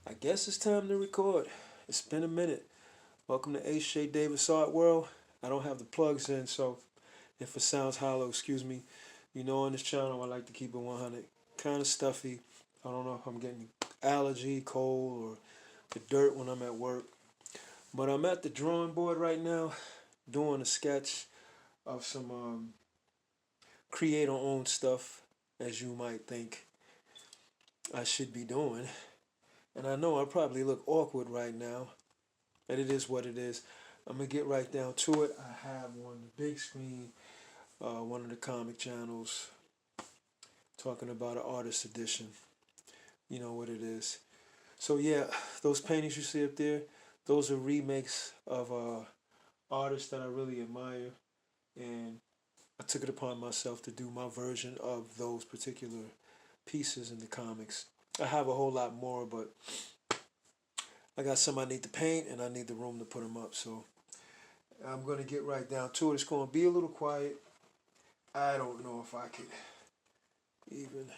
I guess it's time to record. It's been a minute. Welcome to H.J.Davis Art World. I don't have the plugs in, so if it sounds hollow, excuse me. You know, on this channel, I like to keep it 100. Kind of stuffy. I don't know if I'm getting allergy, cold, or the dirt when I'm at work. But I'm at the drawing board right now, doing a sketch of some creator-owned stuff, as you might think I should be doing. And I know I probably look awkward right now, and it is what it is. I'm gonna get right down to it. I have on the big screen one of the comic channels talking about an artist edition. You know what it is. So yeah, those paintings you see up there, those are remakes of artists that I really admire, and I took it upon myself to do my version of those particular pieces in the comics. I have a whole lot more, but I got some I need to paint, and I need the room to put them up. So I'm gonna get right down to it. It's gonna be a little quiet. I don't know if I could even.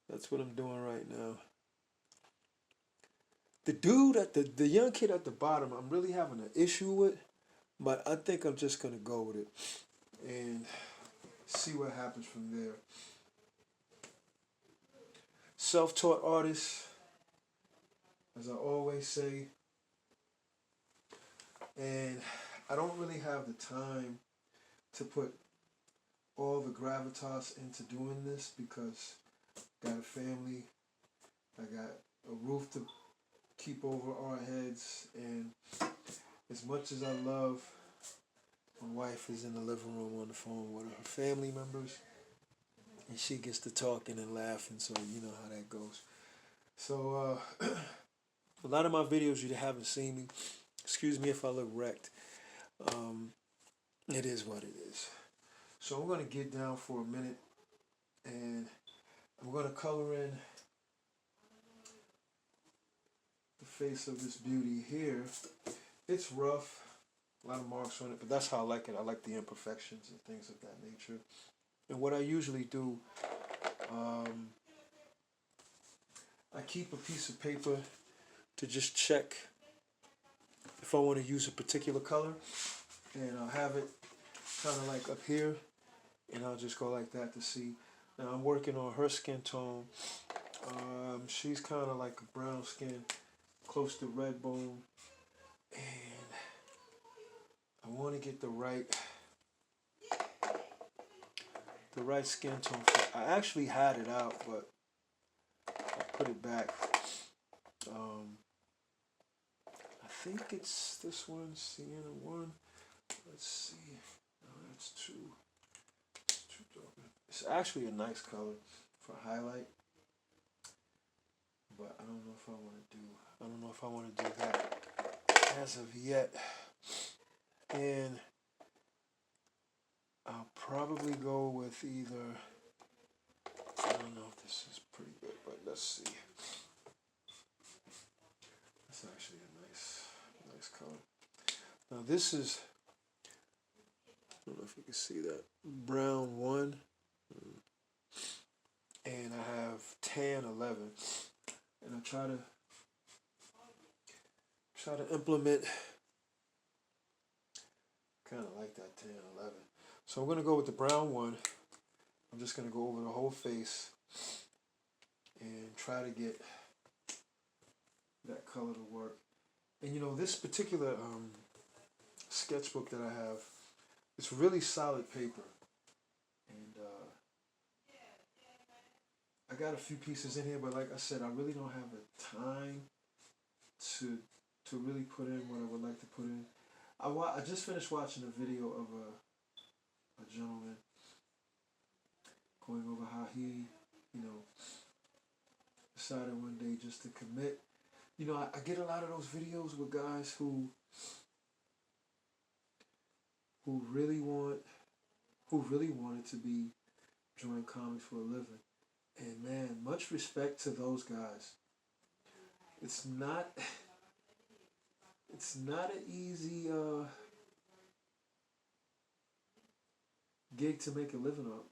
That's what I'm doing right now. The dude at the young kid at the bottom, I'm really having an issue with, but I think I'm just gonna go with it and see what happens from there. Self-taught artist, as I always say, and I don't really have the time to put all the gravitas into doing this because I got a family, I got a roof to keep over our heads, and as much as I love, my wife is in the living room on the phone with her family members, and she gets to talking and laughing, so you know how that goes. So a lot of my videos you haven't seen me. Excuse me if I look wrecked. Um, it is what it is. So I'm gonna get down for a minute, and I'm gonna color in the face of this beauty here. It's rough, a lot of marks on it, but that's how I like it. I like the imperfections and things of that nature. And what I usually do, I keep a piece of paper to just check if I want to use a particular color, and I'll have it kind of like up here, and I'll just go like that to see. Now I'm working on her skin tone. She's kind of like a brown skin, close to red bone, and I want to get the right skin tone. I actually had it out, but I put it back. I think it's this one, Sienna 1. Let's see. No, that's two. It's too dark. It's actually a nice color for highlight, but I don't know if I want to do. I don't know if I want to do that as of yet. And I'll probably go with either. I don't know if this is pretty good, but let's see. It's actually a nice color. Now this is. I don't know if you can see that. Brown 1. And I have tan 11. And I try to implement kind of like that tan 11. So I'm going to go with the brown 1. I'm just going to go over the whole face and try to get that color to work. And you know, this particular sketchbook that I have, it's really solid paper. And I got a few pieces in here, but like I said, I really don't have the time to really put in what I would like to put in. I just finished watching a video of a gentleman going over how he, you know, decided one day just to commit. You know, I get a lot of those videos with guys who really wanted to be drawing comics for a living. And man, much respect to those guys. It's not an easy gig to make a living on.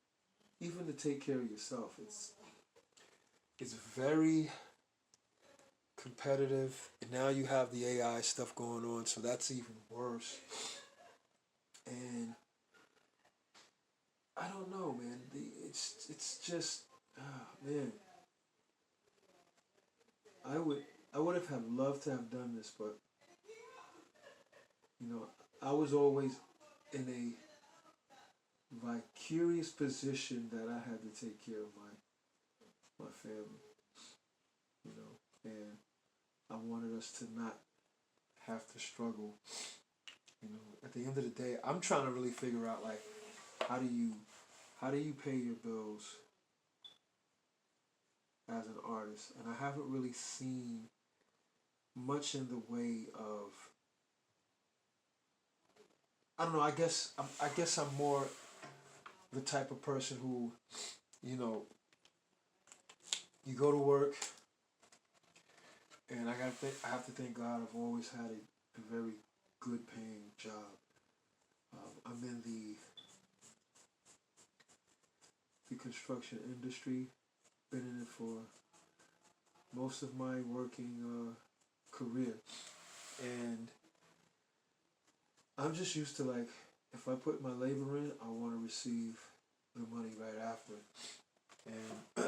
Even to take care of yourself. It's very competitive, and now you have the AI stuff going on, so that's even worse. And I don't know, man. It's just, man. I would I would have loved to have done this, but you know, I was always in a vicarious position that I had to take care of my family, you know, and I wanted us to not have to struggle. You know, at the end of the day, I'm trying to really figure out like how do you how do you pay your bills as an artist, and I haven't really seen much in the way of I don't know. I guess I'm more the type of person who you know you go to work, and I have to thank God I've always had a very good paying job. I'm in the construction industry. Been in it for most of my working career, and I'm just used to like if I put my labor in, I want to receive the money right after. And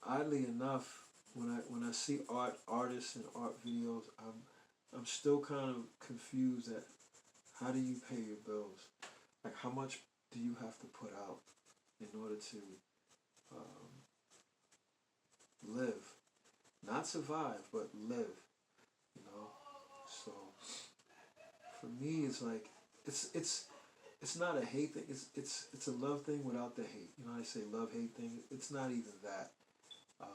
oddly enough, when I see artists and art videos, I'm still kind of confused at how do you pay your bills? Like how much do you have to put out in order to um, live, not survive, but live. You know, so for me, it's like it's it's not a hate thing. It's a love thing without the hate. You know, how I say love hate thing. It's not even that. Um,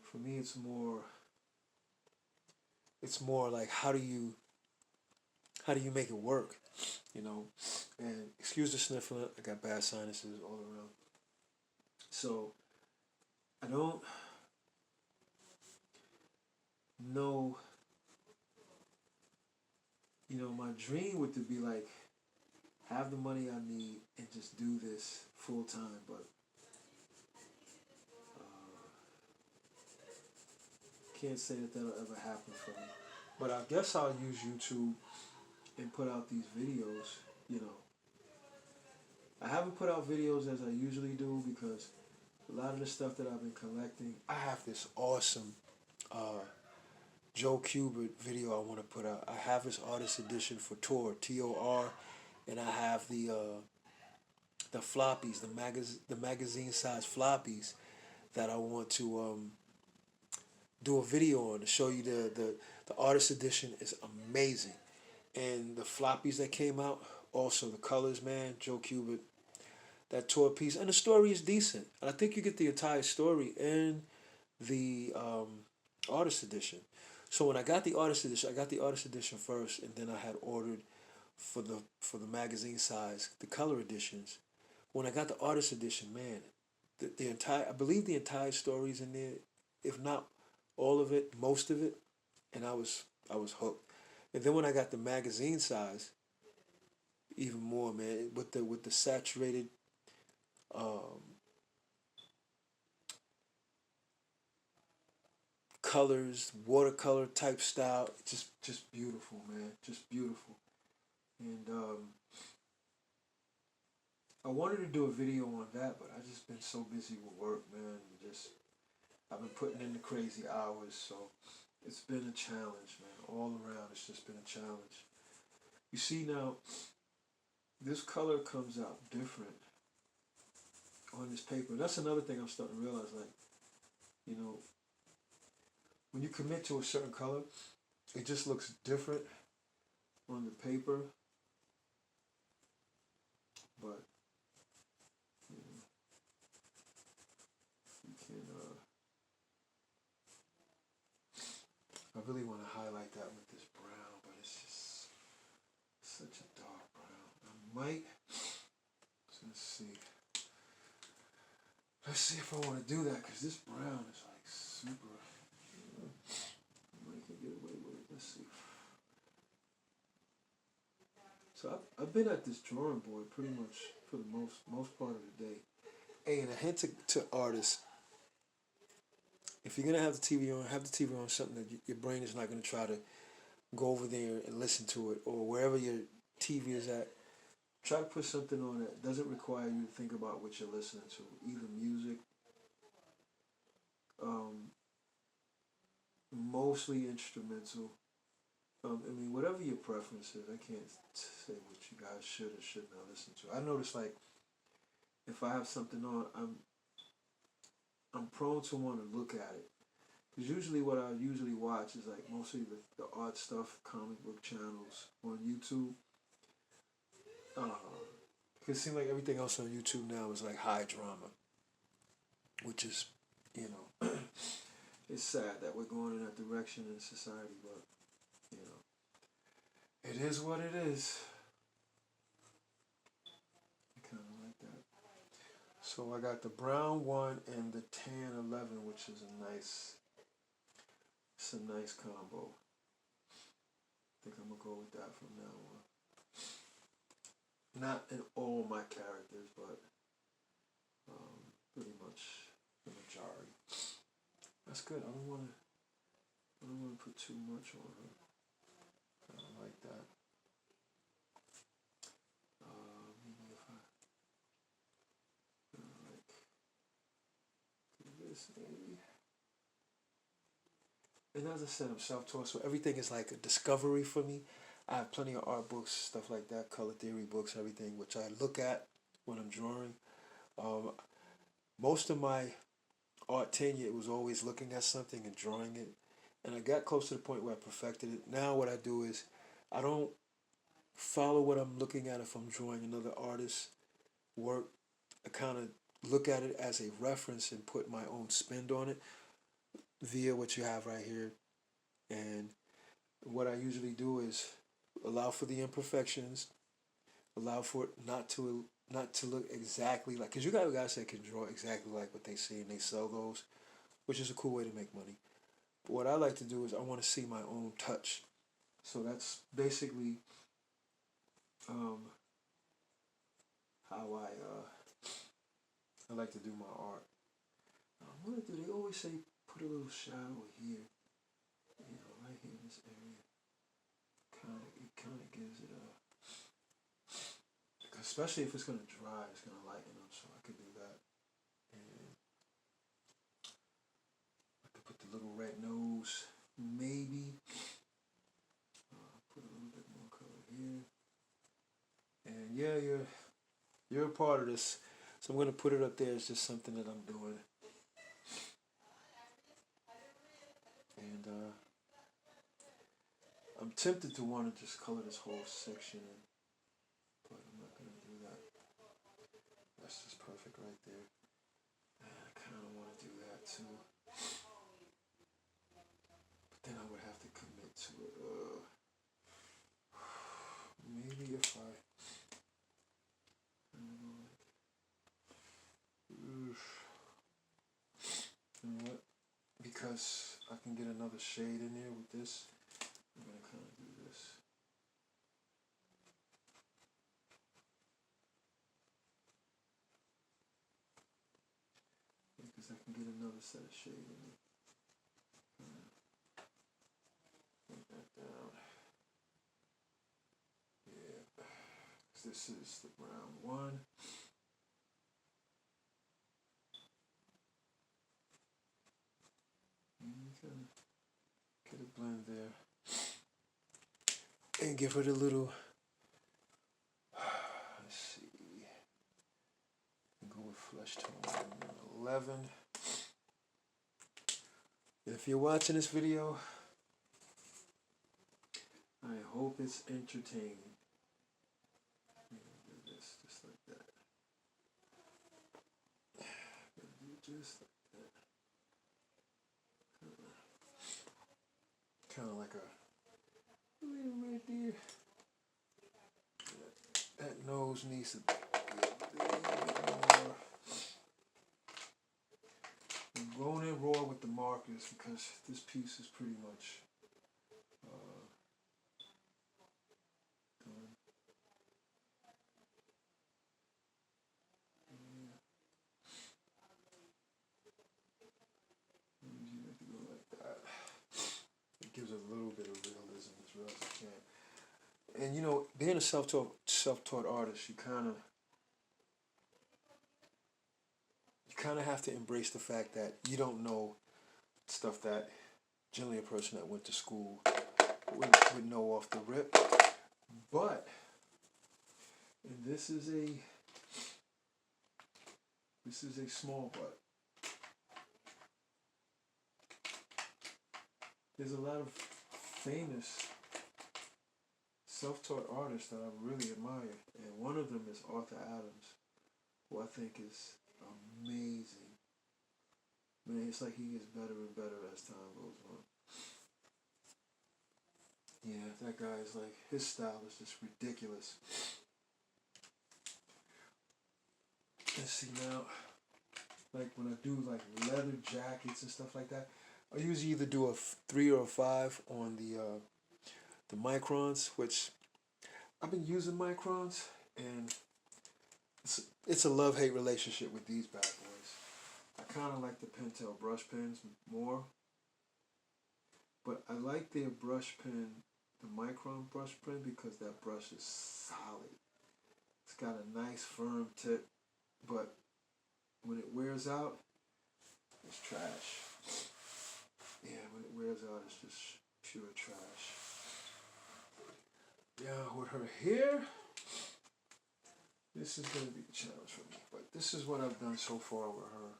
for me, it's more like how do you make it work? You know, and excuse the sniffling. I got bad sinuses all around. So I don't know. You know, my dream would to be like have the money I need and just do this full time, but uh, can't say that that'll ever happen for me. But I guess I'll use YouTube and put out these videos. You know, I haven't put out videos as I usually do because a lot of the stuff that I've been collecting, I have this awesome uh, Joe Kubert video I want to put out. I have his artist edition for Tor, Tor, and I have the floppies, the magazine size floppies that I want to do a video on to show you the artist edition is amazing, and the floppies that came out, also the colors, man, Joe Kubert, that tour piece, and the story is decent, and I think you get the entire story in the artist edition. So when I got the artist edition, I got the artist edition first, and then I had ordered for the magazine size the color editions. When I got the artist edition, man, the entire I believe the entire story's in there, if not all of it, most of it, and I was hooked. And then when I got the magazine size, even more, man, with the saturated um, colors, watercolor type style, just beautiful, man, just beautiful. And I wanted to do a video on that, but I just been so busy with work, man. Just I've been putting in the crazy hours, so it's been a challenge, man. All around, it's just been a challenge. You see now, this color comes out different on this paper. That's another thing I'm starting to realize. Like, you know, when you commit to a certain color, it just looks different on the paper. But you know, you can. I really want to highlight that with this brown, but it's just such a dark brown. I might. So let's see. Let's see if I want to do that because this brown is like super. I might can get away with it. Let's see. So I've been at this drawing board pretty much for the most part of the day. Hey, and a hint to artists. if you're gonna have the TV on, have the TV on something that your brain is not gonna try to go over there and listen to it, or wherever your TV is at. Try to put something on that doesn't require you to think about what you're listening to, either music, um, mostly instrumental. I mean, whatever your preference is, I can't say what you guys should or should not listen to. I notice like if I have something on, I'm prone to want to look at it. Because usually what I usually watch is like mostly the art stuff, comic book channels on YouTube. Uh, because it seems like everything else on YouTube now is like high drama, which is, you know, it's sad that we're going in that direction in society, but, you know, it is what it is. I kind of like that. So I got the brown one and the tan 11, which is it's a nice combo. I think I'm gonna go with that from now on. Not in all my characters, but pretty much the majority. That's good. I don't want to put too much on her. I don't like that. Maybe if I like do this, maybe. And as I said, I'm self-taught, so everything is like a discovery for me. I have plenty of art books, stuff like that, color theory books, everything, which I look at when I'm drawing. Um, Most of my art tenure was always looking at something and drawing it. And I got close to the point where I perfected it. Now what I do is I don't follow what I'm looking at if I'm drawing another artist's work. I kind of look at it as a reference and put my own spin on it via what you have right here. And what I usually do is allow for the imperfections, allow for it not to look exactly like, because you got guys that can draw exactly like what they see and they sell those, which is a cool way to make money. But what I like to do is I want to see my own touch. So that's basically um, how I like to do my art. What do they always say? Put a little shadow here, right here in this area. It kind of gives it a, because especially if it's gonna dry, it's gonna lighten up. So I could do that, and I could put the little red nose, maybe. Put a little bit more color here, and yeah, you're a part of this. So I'm gonna put it up there. It's just something that I'm doing, and I'm tempted to want to just color this whole section in, but I'm not gonna do that. That's just perfect right there. And I kind of want to do that too, but then I would have to commit to it. Maybe if I, you know what? Because I can get another shade in there with this, I'm gonna kind of do this. Because I can get another set of shade in there. Bring that down. Yeah. This is the brown one. And you can get a blend there. And give it a little, let's see, go with flesh tone 11. If you're watching this video, I hope it's entertaining. Do this just like that. Do just like that. Kind of like a little right there. That nose needs to be a little bit more. I'm going in raw with the markers because this piece is pretty much done. And being a self-taught artist, you kind of have to embrace the fact that you don't know stuff that generally a person that went to school would know off the rip. But, and this is a small but. There's a lot of famous self-taught artists that I really admire, and one of them is Arthur Adams, who I think is amazing. Man, it's like he gets better and better as time goes on. Yeah, that guy is like, his style is just ridiculous. Let's see now, like when I do like leather jackets and stuff like that, I usually either do a 3 or a 5 on the microns, which I've been using microns, and it's a love-hate relationship with these bad boys. I kind of like the Pentel brush pens more, but I like their brush pen, the micron brush pen, because that brush is solid. It's got a nice firm tip, but when it wears out, it's trash. Yeah, when it wears out, it's just pure trash. Yeah, with her hair, this is going to be a challenge for me. But this is what I've done so far with her.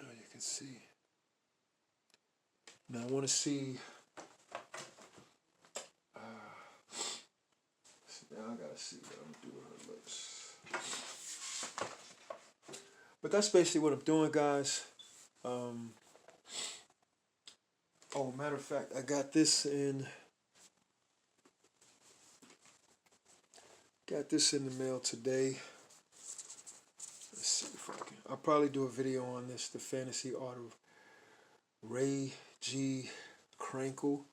You can see. Now I want to see. Now I gotta see what I'm doing with her lips. But that's basically what I'm doing, guys. Oh, matter of fact, I got this in. Got this in the mail today. Let's see if I can. I'll probably do a video on this, the fantasy art of Ray G. Krankle.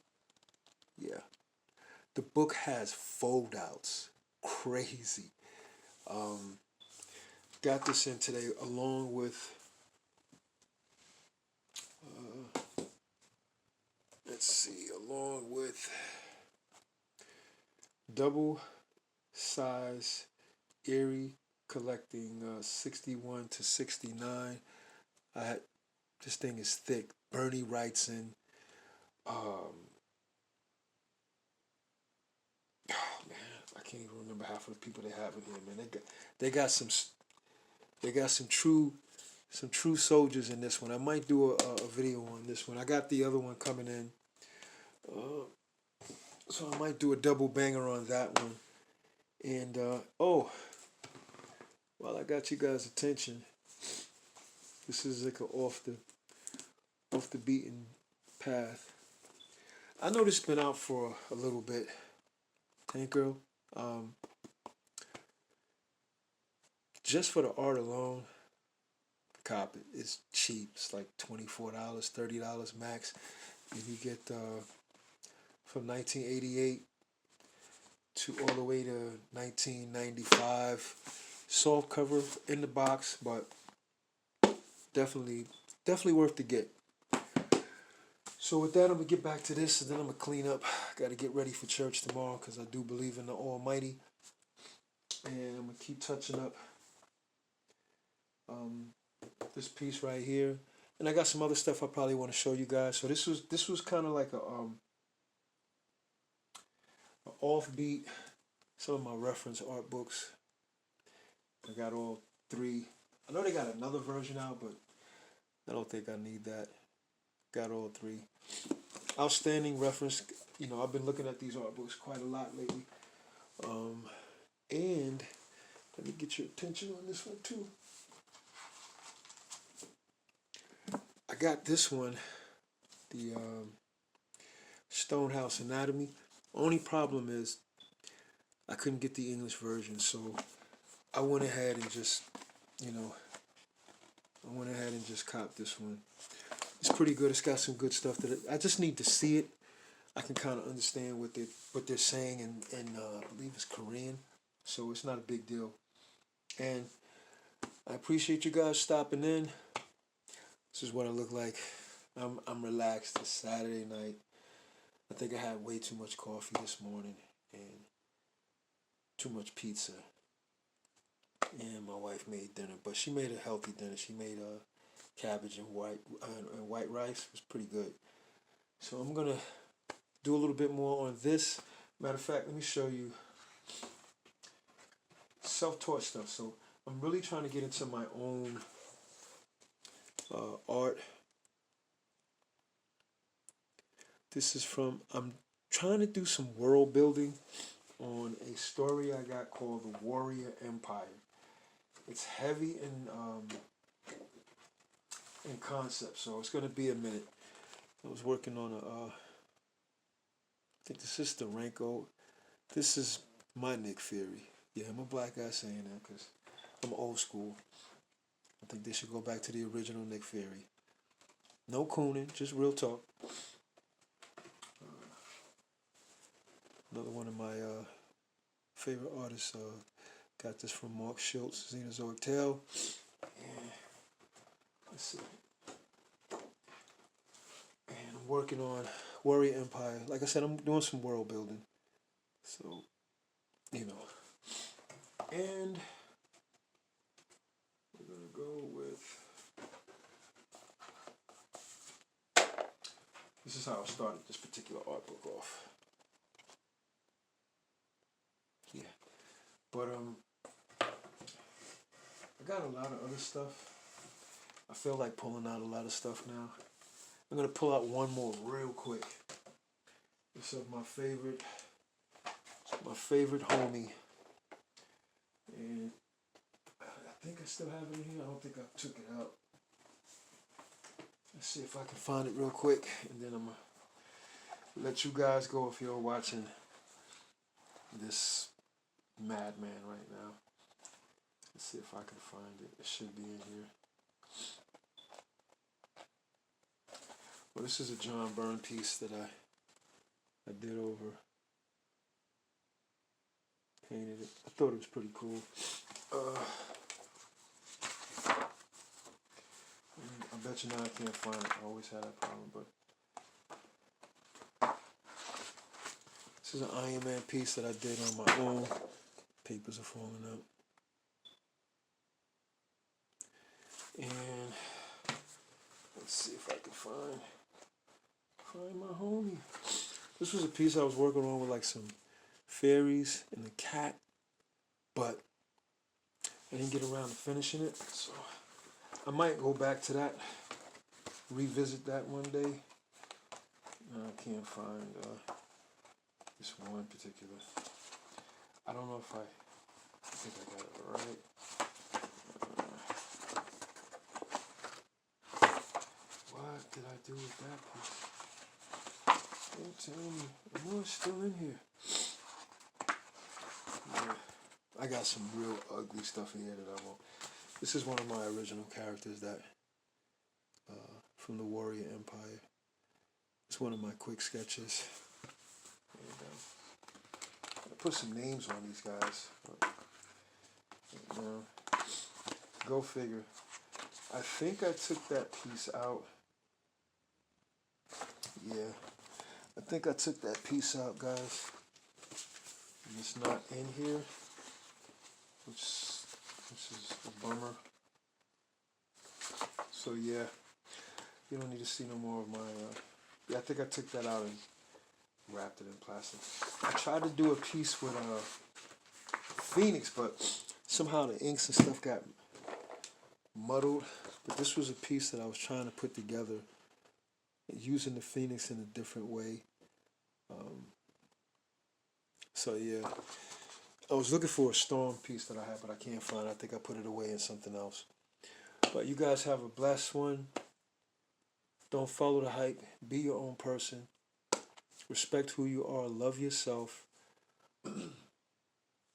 Yeah. The book has fold outs. Crazy. Got this in today along with, let's see, along with double size Erie collecting 61 to 69. This thing is thick. Bernie Wrightson. Oh man, I can't even remember half of the people they have in here, man. They got some true soldiers in this one. I might do a video on this one. I got the other one coming in, so I might do a double banger on that one. And while I got you guys' attention, this is like off the beaten path. I know this has been out for a little bit. Tank Girl. Just for the art alone, cop it. It's cheap. It's like $24, $30 max. And you get from 1988 to all the way to 1995. Soft cover in the box, but definitely worth the get. So with that, I'm going to get back to this, and then I'm going to clean up. Got to get ready for church tomorrow because I do believe in the Almighty. And I'm going to keep touching up this piece right here. And I got some other stuff I probably want to show you guys. So this was kind of like a offbeat. Some of my reference art books. I got all 3. I know they got another version out, but I don't think I need that. Got all 3. Outstanding reference. I've been looking at these art books quite a lot lately. And let me get your attention on this one too. I got this one, the Stonehouse Anatomy. Only problem is I couldn't get the English version, so I went ahead and just, copped this one. It's pretty good. It's got some good stuff I just need to see it. I can kind of understand what they're saying in I believe it's Korean, so it's not a big deal. And I appreciate you guys stopping in. This is what I look like. I'm relaxed. It's Saturday night. I think I had way too much coffee this morning and too much pizza. And my wife made dinner, but she made a healthy dinner. She made cabbage and white rice. It was pretty good. So I'm gonna do a little bit more on this. Matter of fact, let me show you self-taught stuff. So I'm really trying to get into my own art. This is from, I'm trying to do some world building on a story I got called The Warrior Empire. It's heavy in concept, so it's going to be a minute. I was working on I think this is the Ranko. This is my Nick Fury. Yeah, I'm a black guy saying that because I'm old school. I think they should go back to the original Nick Fury. No cooning, just real talk. Another one of my favorite artists got this from Mark Schultz, Xenozoic Tale. And let's see. And I'm working on Warrior Empire. Like I said, I'm doing some world building. So, you know. And we're going to go with... This is how I started this particular art book off. Yeah. But I got a lot of other stuff. I feel like pulling out a lot of stuff now. I'm gonna pull out one more real quick. This is my favorite homie. And I think I still have it in here. I don't think I took it out. Let's see if I can find it real quick, and then I'm gonna let you guys go if you're watching this madman right now. Let's see if I can find it. It should be in here. Well, this is a John Byrne piece that I did over, painted it. I thought it was pretty cool. I bet you now I can't find it. I always had that problem, but this is an Iron Man piece that I did on my own. Papers are falling out. And let's see if I can find my homie. This was a piece I was working on with like some fairies and a cat, but I didn't get around to finishing it, so I might go back to that, revisit that one day. No, I can't find this one particular. I don't know if I think I got it right. What did I do with that piece? Don't tell me. I know it's still in here. Yeah, I got some real ugly stuff in here that I won't. This is one of my original characters that from the Warrior Empire. It's one of my quick sketches. And, I put some names on these guys. But, go figure. I think I took that piece out. Yeah, I think I took that piece out, guys. And it's not in here, which is a bummer. So yeah, you don't need to see no more of my. Yeah, I think I took that out and wrapped it in plastic. I tried to do a piece with Phoenix, but somehow the inks and stuff got muddled. But this was a piece that I was trying to put together using the Phoenix in a different way. So yeah, I was looking for a Storm piece that I had, but I can't find it. I think I put it away in something else. But you guys have a blessed one. Don't follow the hype. Be your own person. Respect who you are. Love yourself.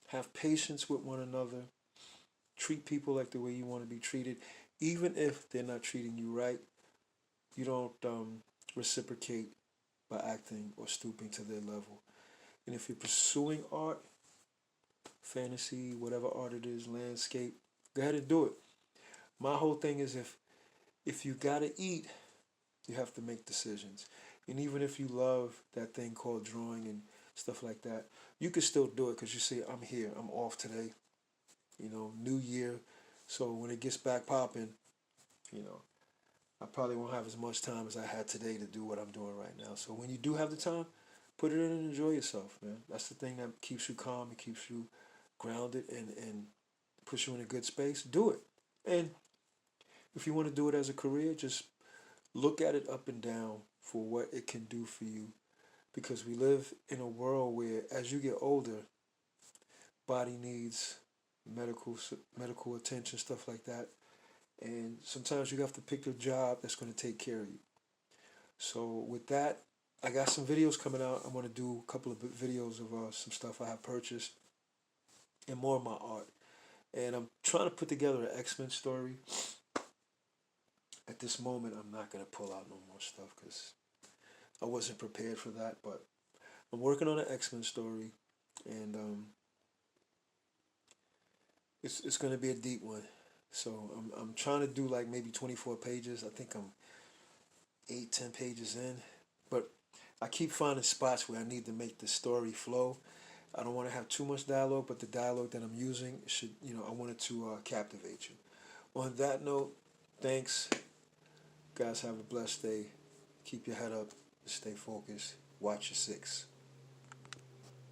Have patience with one another. Treat people like the way you want to be treated. Even if they're not treating you right, you don't reciprocate by acting or stooping to their level. And if you're pursuing art, fantasy, whatever art it is, landscape, go ahead and do it. My whole thing is if you gotta eat, you have to make decisions. And even if you love that thing called drawing and stuff like that, you can still do it because you see, I'm here, I'm off today, new year. So when it gets back popping, you know, I probably won't have as much time as I had today to do what I'm doing right now. So when you do have the time, put it in and enjoy yourself, man. That's the thing that keeps you calm, it keeps you grounded and puts you in a good space. Do it. And if you want to do it as a career, just look at it up and down for what it can do for you. Because we live in a world where, as you get older, body needs medical medical attention, stuff like that. And sometimes you have to pick a job that's going to take care of you. So with that, I got some videos coming out. I'm going to do a couple of videos of some stuff I have purchased and more of my art. And I'm trying to put together an X-Men story. At this moment, I'm not going to pull out no more stuff because I wasn't prepared for that. But I'm working on an X-Men story, and it's going to be a deep one. So I'm trying to do like maybe 24 pages. I think I'm 8, 10 pages in, but I keep finding spots where I need to make the story flow. I don't want to have too much dialogue, but the dialogue that I'm using should, I want it to captivate you. On that note, thanks. Guys, have a blessed day. Keep your head up. Stay focused. Watch your six.